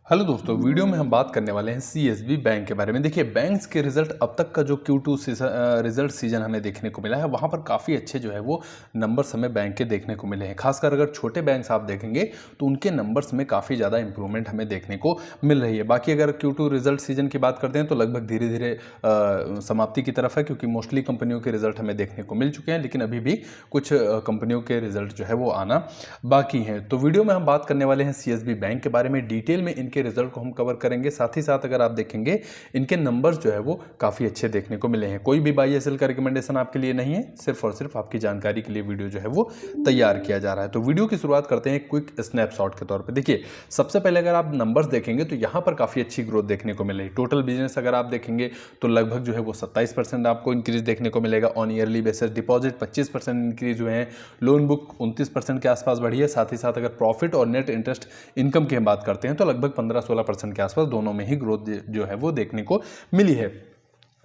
Hello दोस्तों, video में हम बात करने वाले हैं सीएसबी बैंक के बारे में। देखिए, बैंक्स के रिजल्ट अब तक का जो Q2 रिजल्ट सीजन हमें देखने को मिला है, वहाँ पर काफ़ी अच्छे जो है वो नंबर्स हमें बैंक के देखने को मिले हैं। खासकर अगर छोटे बैंक्स आप देखेंगे तो उनके नंबर्स में काफ़ी ज़्यादा इंप्रूवमेंट हमें देखने को मिल रही है। बाकी अगर Q2 रिजल्ट सीजन की बात करते हैं तो लगभग धीरे धीरे समाप्ति की तरफ है, क्योंकि मोस्टली कंपनियों के रिजल्ट हमें देखने को मिल चुके हैं, लेकिन अभी भी कुछ कंपनियों के रिजल्ट जो है वो आना बाकी हैं। तो वीडियो में हम बात करने वाले हैं सीएसबी बैंक के बारे में। डिटेल में इनके रिजल्ट को हम कवर करेंगे। साथ ही साथ अगर आप देखेंगे इनके नंबर्स जो है वो काफ़ी अच्छे देखने को मिले हैं। कोई भी बाई एसएल का रिकमेंडेशन आपके लिए नहीं है, सिर्फ और सिर्फ आपकी जानकारी के लिए वीडियो जो है वो तैयार किया जा रहा है। तो वीडियो की शुरुआत करते हैं क्विक स्नैपशॉट के तौर पर। देखिए, सबसे पहले अगर आप नंबर्स देखेंगे तो यहाँ पर काफ़ी अच्छी ग्रोथ देखने को मिल रही है। टोटल बिजनेस अगर आप देखेंगे तो लगभग जो है वो 27% आपको इंक्रीज देखने को मिलेगा on yearly basis. Deposit 25% increase हुए हैं। लोन बुक 29% के आसपास बढ़ी है। साथ ही साथ अगर प्रॉफिट और नेट इंटरेस्ट इनकम की हम बात करते हैं तो लगभग 15-16% के आसपास दोनों में ही ग्रोथ जो है वो देखने को मिली है।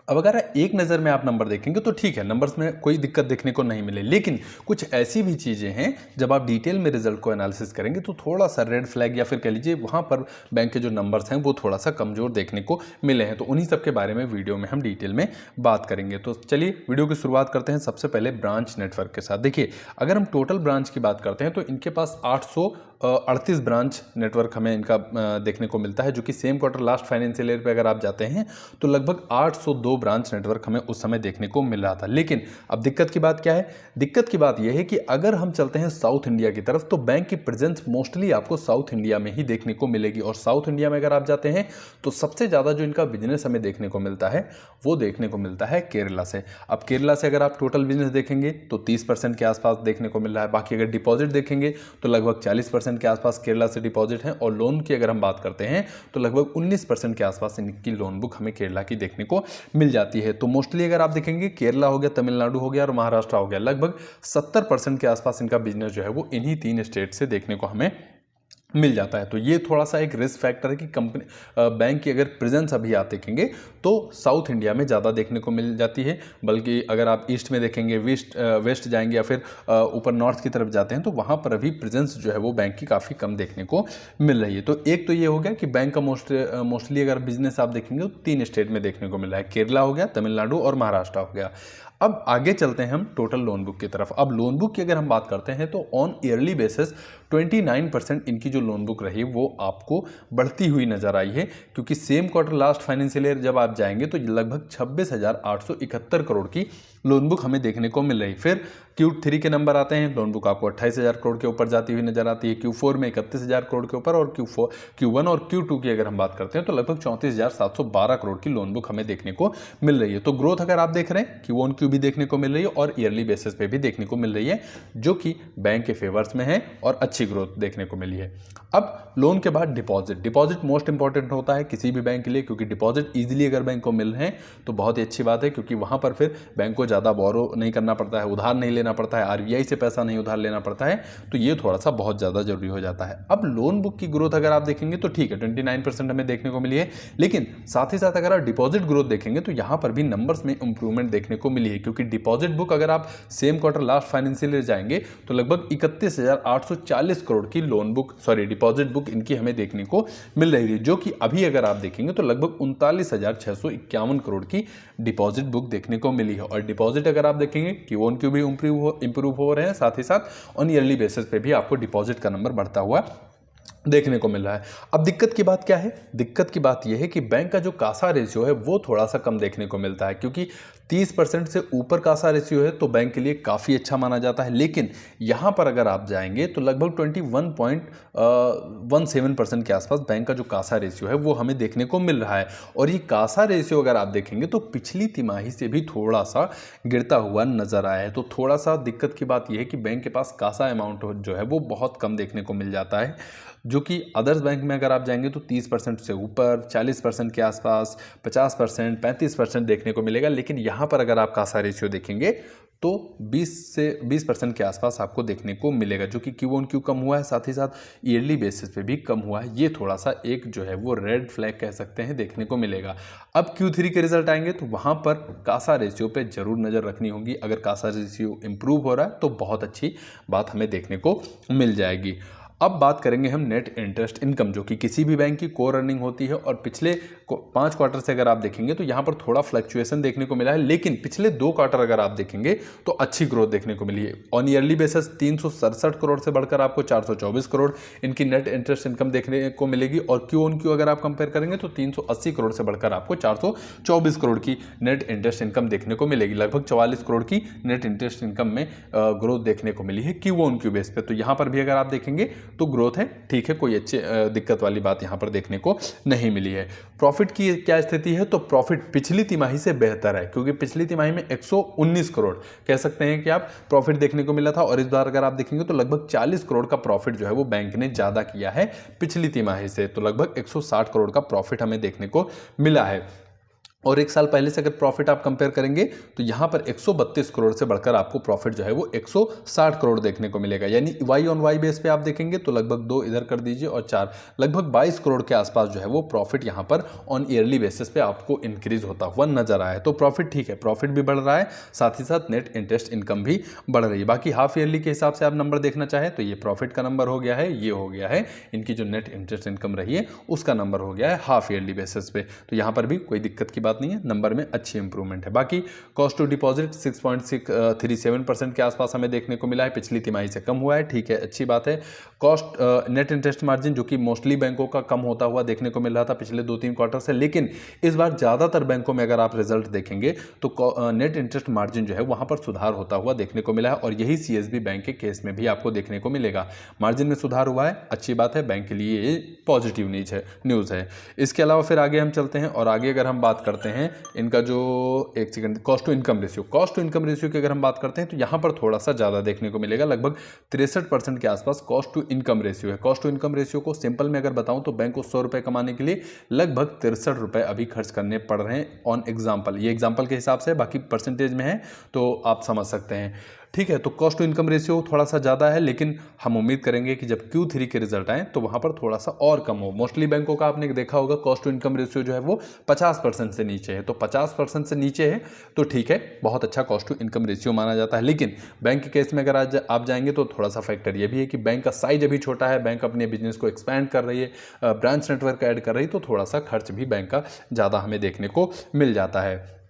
अब अगर एक नज़र में आप नंबर देखेंगे तो ठीक है, नंबर्स में कोई दिक्कत देखने को नहीं मिले, लेकिन कुछ ऐसी भी चीज़ें हैं जब आप डिटेल में रिजल्ट को एनालिसिस करेंगे तो थोड़ा सा रेड फ्लैग या फिर कह लीजिए वहाँ पर बैंक के जो नंबर्स हैं वो थोड़ा सा कमज़ोर देखने को मिले हैं। तो उन्हीं सब के बारे में वीडियो में हम डिटेल में बात करेंगे। तो चलिए वीडियो की शुरुआत करते हैं सबसे पहले ब्रांच नेटवर्क के साथ। देखिए, अगर हम टोटल ब्रांच की बात करते हैं तो इनके पास 838 ब्रांच नेटवर्क हमें इनका देखने को मिलता है, जो कि same quarter last financial year पे अगर आप जाते हैं तो लगभग 802 ब्रांच नेटवर्क हमें उस समय देखने को मिल रहा था। लेकिन अब दिक्कत की बात क्या है? दिक्कत की बात यह है कि अगर हम चलते हैं साउथ इंडिया की तरफ तो बैंक की प्रेजेंस मोस्टली आपको साउथ इंडिया में ही देखने को मिलेगी। और साउथ इंडिया में अगर आप जाते हैं तो सबसे ज़्यादा जो इनका बिजनेस हमें देखने को मिलता है वो देखने को मिलता है केरला से। अब केरला से अगर आप टोटल बिजनेस देखेंगे तो 30% के आसपास देखने को मिल रहा है। बाकी अगर डिपॉजिट देखेंगे तो लगभग 40% के आसपास केरला से डिपॉजिट है। और लोन की अगर हम बात करते हैं तो लगभग 19% के आसपास इनकी लोन बुक हमें केरला की देखने को मिल जाती है। तो मोस्टली अगर आप देखेंगे केरला हो गया, तमिलनाडु हो गया और महाराष्ट्र हो गया, लगभग 70% के आसपास इनका बिजनेस जो है वो इन्हीं 3 स्टेट से देखने को हमें मिल जाता है। तो ये थोड़ा सा एक रिस्क फैक्टर है कि कंपनी बैंक की अगर प्रेजेंस अभी आप देखेंगे तो साउथ इंडिया में ज़्यादा देखने को मिल जाती है। बल्कि अगर आप ईस्ट में देखेंगे, वेस्ट जाएंगे या फिर ऊपर नॉर्थ की तरफ जाते हैं तो वहाँ पर अभी प्रेजेंस जो है वो बैंक की काफ़ी कम देखने को मिल रही है। तो एक तो ये हो गया कि बैंक का मोस्टली अगर बिजनेस आप देखेंगे तो 3 स्टेट में देखने को मिल रहा है, केरला हो गया, तमिलनाडु और महाराष्ट्र हो गया। अब आगे चलते हैं हम टोटल लोन बुक की तरफ। अब लोन बुक की अगर हम बात करते हैं तो ऑन ईयरली बेसिस 29% इनकी जो लोन बुक रही वो आपको बढ़ती हुई नजर आई है, क्योंकि same quarter last financial year जब आप जाएंगे तो लगभग 26,871 करोड़ की लोन बुक हमें देखने को मिल रही। फिर Q3 के नंबर आते हैं, लोन बुक आपको 28,000 करोड़ के ऊपर जाती हुई नजर आती है। Q4 में 31,000 करोड़ के ऊपर और Q1 और Q2 की अगर हम बात करते हैं तो लगभग 34,712 करोड़ की लोन बुक हमें देखने को मिल रही है। तो ग्रोथ अगर आप देख रहे हैं Q1 Q भी देखने को मिल रही है और ईयरली बेसिस पे भी देखने को मिल रही है, जो कि बैंक के फेवर्स में है और अच्छी ग्रोथ देखने को मिली है। अब लोन के बाद डिपॉजिट मोस्ट इंपॉर्टेंट होता है किसी भी बैंक के लिए, क्योंकि डिपॉजिट इजीली अगर बैंक को मिल रहे हैं तो बहुत ही अच्छी बात है, क्योंकि वहां पर फिर बैंक को ज़्यादा बोरो नहीं करना पड़ता है, उधार नहीं लेना पड़ता है, आरबीआई से पैसा नहीं उधार लेना पड़ता है। तो ये थोड़ा सा बहुत ज़्यादा जरूरी हो जाता है। अब लोन बुक की ग्रोथ अगर आप देखेंगे तो ठीक है, 29% हमें देखने को मिली है, लेकिन साथ ही साथ अगर आप डिपॉजिट ग्रोथ देखेंगे तो यहाँ पर भी नंबर्स में इंप्रूवमेंट देखने को मिली है। क्योंकि डिपॉजिट बुक अगर आप same quarter last financial year जाएंगे तो लगभग 31,840 करोड़ की डिपॉजिट बुक इनकी हमें देखने को मिल रही है, जो कि अभी अगर आप देखेंगे तो लगभग 39,651 करोड़ की डिपॉजिट बुक देखने को मिली है। और डिपॉजिट अगर आप देखेंगे Q1 Q भी इंप्रूव हो रहे हैं, साथ ही साथ ऑन ईयरली बेसिस पे भी आपको डिपॉजिट का नंबर बढ़ता हुआ देखने को मिल रहा है। अब दिक्कत की बात क्या है? दिक्कत की बात यह है कि बैंक का जो कासा रेशियो है वो थोड़ा सा कम देखने को मिलता है, क्योंकि 30% से ऊपर कासा रेशियो है तो बैंक के लिए काफ़ी अच्छा माना जाता है। लेकिन यहाँ पर अगर आप जाएंगे तो लगभग 21.17% के आसपास बैंक का जो कासा रेशियो है वो हमें देखने को मिल रहा है। और ये कासा रेशियो अगर आप देखेंगे तो पिछली तिमाही से भी थोड़ा सा गिरता हुआ नजर आया है। तो थोड़ा सा दिक्कत की बात यह है कि बैंक के पास कासा अमाउंट जो है वो बहुत कम देखने को मिल जाता है, जो कि अदर्स बैंक में अगर आप जाएंगे तो 30% से ऊपर, 40% के आसपास, 50%, 35% देखने को मिलेगा। लेकिन यहाँ पर अगर आप कासा रेशियो देखेंगे तो 20% के आसपास आपको देखने को मिलेगा, जो कि Q1 Q कम हुआ है, साथ ही साथ ईयरली बेसिस पे भी कम हुआ है। ये थोड़ा सा एक जो है वो रेड फ्लैग कह सकते हैं देखने को मिलेगा। अब Q3 के रिजल्ट आएंगे तो वहाँ पर कासा रेशियो पे जरूर नज़र रखनी होगी। अगर कासा रेशियो इंप्रूव हो रहा है तो बहुत अच्छी बात हमें देखने को मिल जाएगी। अब बात करेंगे हम नेट इंटरेस्ट इनकम, जो कि किसी भी बैंक की कोर अर्निंग होती है। और पिछले 5 क्वार्टर से अगर आप देखेंगे तो यहाँ पर थोड़ा फ्लक्चुएशन देखने को मिला है, लेकिन पिछले 2 क्वार्टर अगर आप देखेंगे तो अच्छी ग्रोथ देखने को मिली है। ऑन ईयरली बेसिस 367 करोड़ से बढ़कर आपको 424 करोड़ इनकी नेट इंटरेस्ट इनकम देखने को मिलेगी। और क्यू ऑन क्यू अगर आप कंपेयर करेंगे तो 380 करोड़ से बढ़कर आपको 424 करोड़ की नेट इंटरेस्ट इनकम देखने को मिलेगी। लगभग 44 करोड़ की नेट इंटरेस्ट इनकम में ग्रोथ देखने को मिली है क्यू ऑन क्यू बेस पे। तो यहाँ पर भी अगर आप देखेंगे तो ग्रोथ है, ठीक है, कोई अच्छी दिक्कत वाली बात यहाँ पर देखने को नहीं मिली है। प्रॉफिट की क्या स्थिति है, तो प्रॉफिट पिछली तिमाही से बेहतर है, क्योंकि पिछली तिमाही में 119 करोड़ कह सकते हैं कि आप प्रॉफिट देखने को मिला था। और इस बार अगर आप देखेंगे तो लगभग 40 करोड़ का प्रॉफिट जो है वो बैंक ने ज़्यादा किया है पिछली तिमाही से। तो लगभग 160 करोड़ का प्रॉफिट हमें देखने को मिला है। और 1 साल पहले से अगर प्रॉफिट आप कंपेयर करेंगे तो यहाँ पर 132 करोड़ से बढ़कर आपको प्रॉफिट जो है वो 160 करोड़ देखने को मिलेगा। यानी वाई ऑन वाई बेस पे आप देखेंगे तो लगभग 2 इधर कर दीजिए और 4, लगभग 22 करोड़ के आसपास जो है वो प्रॉफिट यहाँ पर ऑन ईयरली बेसिस पे आपको इंक्रीज होता हुआ नजर आया। तो प्रॉफिट ठीक है, प्रॉफिट भी बढ़ रहा है, साथ ही साथ नेट इंटरेस्ट इनकम भी बढ़ रही है। बाकी हाफ ईयरली के हिसाब से आप नंबर देखना चाहें तो ये प्रॉफिट का नंबर हो गया है, ये हो गया है इनकी जो नेट इंटरेस्ट इनकम रही है उसका नंबर हो गया है हाफ ईयरली बेसिस पे। तो यहाँ पर भी कोई दिक्कत की बात नहीं है, नंबर में अच्छी इंप्रूवमेंट है। बाकी कॉस्ट टू डिपॉजिट 6.37% के आसपास हमें देखने को मिला है, पिछली तिमाही से कम हुआ है, ठीक है, अच्छी बात है। कॉस्ट नेट इंटरेस्ट मार्जिन जो कि मोस्टली बैंकों का कम होता हुआ देखने को मिल रहा था पिछले 2-3 क्वार्टर से, लेकिन इस बार ज़्यादातर बैंकों में अगर आप रिजल्ट देखेंगे तो नेट इंटरेस्ट मार्जिन जो है वहाँ पर सुधार होता हुआ देखने को मिला है। और यही सीएसबी बैंक के केस में भी आपको देखने को मिलेगा, मार्जिन में सुधार हुआ है, अच्छी बात है, बैंक के लिए ये पॉजिटिव न्यूज़ है। इसके अलावा फिर आगे हम चलते हैं और आगे अगर हम बात करते हैं इनका जो एक second cost to income ratio की अगर हम बात करते हैं तो यहाँ पर थोड़ा सा ज़्यादा देखने को मिलेगा, लगभग 63% के आसपास कॉस्ट टू इनकम रेशियो है। कॉस्ट टू इनकम रेशियो को सिंपल में अगर बताऊं तो बैंक को 100 रुपये कमाने के लिए लगभग 63 रुपये अभी खर्च करने पड़ रहे हैं ऑन एग्जाम्पल। ये एग्जाम्पल के हिसाब से, बाकी परसेंटेज में है तो आप समझ सकते हैं, ठीक है। तो कॉस्ट टू इनकम रेशियो थोड़ा सा ज़्यादा है, लेकिन हम उम्मीद करेंगे कि जब Q3 के रिजल्ट आए तो वहाँ पर थोड़ा सा और कम हो। मोस्टली बैंकों का आपने देखा होगा कॉस्ट टू इनकम रेशियो जो है वो 50% से नीचे है, तो 50% से नीचे है तो ठीक है, बहुत अच्छा कॉस्ट टू इनकम रेशियो माना जाता है। लेकिन बैंक के केस में अगर आज आप जाएंगे तो थोड़ा सा फैक्टर ये भी है कि बैंक का साइज अभी छोटा है, बैंक अपने बिजनेस को एक्सपैंड कर रही है, ब्रांच नेटवर्क ऐड कर रही है, तो थोड़ा सा खर्च भी बैंक का ज़्यादा हमें देखने को मिल जाता है।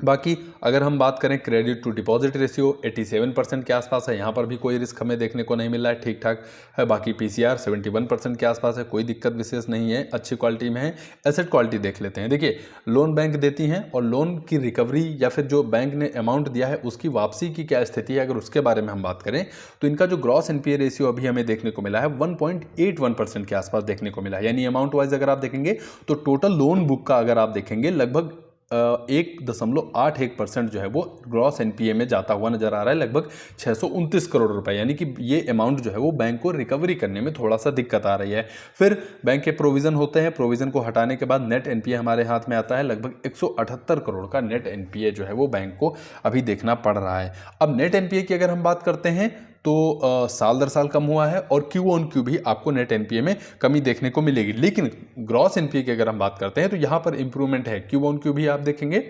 बाकी अगर हम बात करें क्रेडिट टू डिपॉजिट रेशियो 87% के आसपास है, यहाँ पर भी कोई रिस्क हमें देखने को नहीं मिल रहा है, ठीक ठाक है। बाकी पीसीआर 71% के आसपास है, कोई दिक्कत विशेष नहीं है, अच्छी क्वालिटी में है। एसेट क्वालिटी देख लेते हैं। देखिए, लोन बैंक देती हैं और लोन की रिकवरी या फिर जो बैंक ने अमाउंट दिया है उसकी वापसी की क्या स्थिति है, अगर उसके बारे में हम बात करें तो इनका जो ग्रॉस एनपीए रेशियो अभी हमें देखने को मिला है 1.81% के आसपास देखने को मिला है। यानी अमाउंट वाइज अगर आप देखेंगे तो टोटल लोन बुक का अगर आप देखेंगे लगभग 1.81% जो है वो ग्रॉस एनपीए में जाता हुआ नजर आ रहा है, लगभग 629 करोड़ रुपए। यानी कि ये अमाउंट जो है वो बैंक को रिकवरी करने में थोड़ा सा दिक्कत आ रही है। फिर बैंक के प्रोविजन होते हैं, प्रोविजन को हटाने के बाद नेट एनपीए हमारे हाथ में आता है, लगभग 178 करोड़ का नेट एनपीए जो है वो बैंक को अभी देखना पड़ रहा है। अब नेट एनपीए की अगर हम बात करते हैं तो साल दर साल कम हुआ है और क्यू ऑन क्यू भी आपको नेट एनपीए में कमी देखने को मिलेगी। लेकिन ग्रॉस एनपीए की अगर हम बात करते हैं तो यहाँ पर इंप्रूवमेंट है, क्यू ऑन क्यू भी आप देखेंगे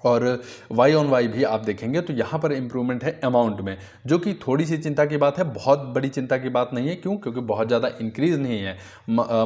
और वाई ऑन वाई भी आप देखेंगे तो यहाँ पर इंप्रूवमेंट है अमाउंट में, जो कि थोड़ी सी चिंता की बात है, बहुत बड़ी चिंता की बात नहीं है। क्यों? क्योंकि बहुत ज़्यादा इंक्रीज़ नहीं है,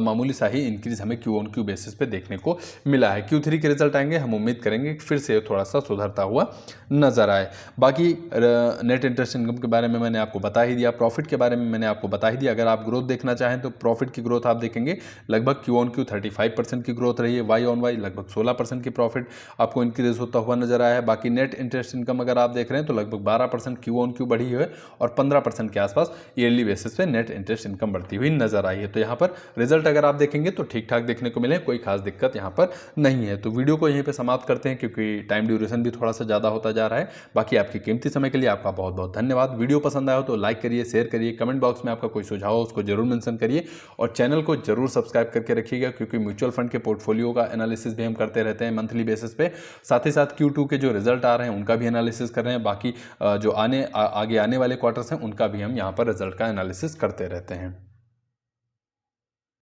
मामूली सा ही इंक्रीज़ हमें क्यू ऑन क्यू बेसिस पे देखने को मिला है। Q3 के रिजल्ट आएंगे, हम उम्मीद करेंगे कि फिर से थोड़ा सा सुधरता हुआ नज़र आए। बाकी नेट इंटरेस्ट इनकम के बारे में मैंने आपको बता ही दिया, प्रॉफिट के बारे में मैंने आपको बता ही दिया। अगर आप ग्रोथ देखना चाहें तो प्रॉफिट की ग्रोथ आप देखेंगे लगभग क्यू ऑन क्यू 35% की ग्रोथ रही है, वाई ऑन वाई लगभग 16% की प्रॉफिट आपको इंक्रीज होता हुआ नजर आया है। बाकी नेट इंटरेस्ट इनकम अगर आप देख रहे हैं तो लगभग 12% क्यू ऑन क्यू बढ़ी है और 15% के आसपास ईयरली बेसिस पे नेट इंटरेस्ट इनकम बढ़ती हुई नजर आई है। तो यहाँ पर रिजल्ट अगर आप देखेंगे तो ठीक ठाक देखने को मिले, कोई खास दिक्कत यहाँ पर नहीं है। तो वीडियो को यहीं पे समाप्त करते हैं क्योंकि टाइम ड्यूरेशन भी थोड़ा सा ज़्यादा होता जा रहा है। बाकी आपके कीमती समय के लिए आपका बहुत बहुत धन्यवाद। वीडियो पसंद आया हो तो लाइक करिए, शेयर करिए, कमेंट बॉक्स में आपका कोई सुझाव हो उसको जरूर मेंशन करिए और चैनल को जरूर सब्सक्राइब करके रखिएगा क्योंकि म्यूचुअल फंड के पोर्टफोलियो का एनालिसिस भी हम करते रहते हैं मंथली बेसिस पे। साथ ही साथ Q2 के जो रिजल्ट आ रहे हैं उनका भी एनालिसिस कर रहे हैं, बाकी जो आगे आने वाले क्वार्टर्स हैं उनका भी हम यहाँ पर रिजल्ट का एनालिसिस करते रहते हैं।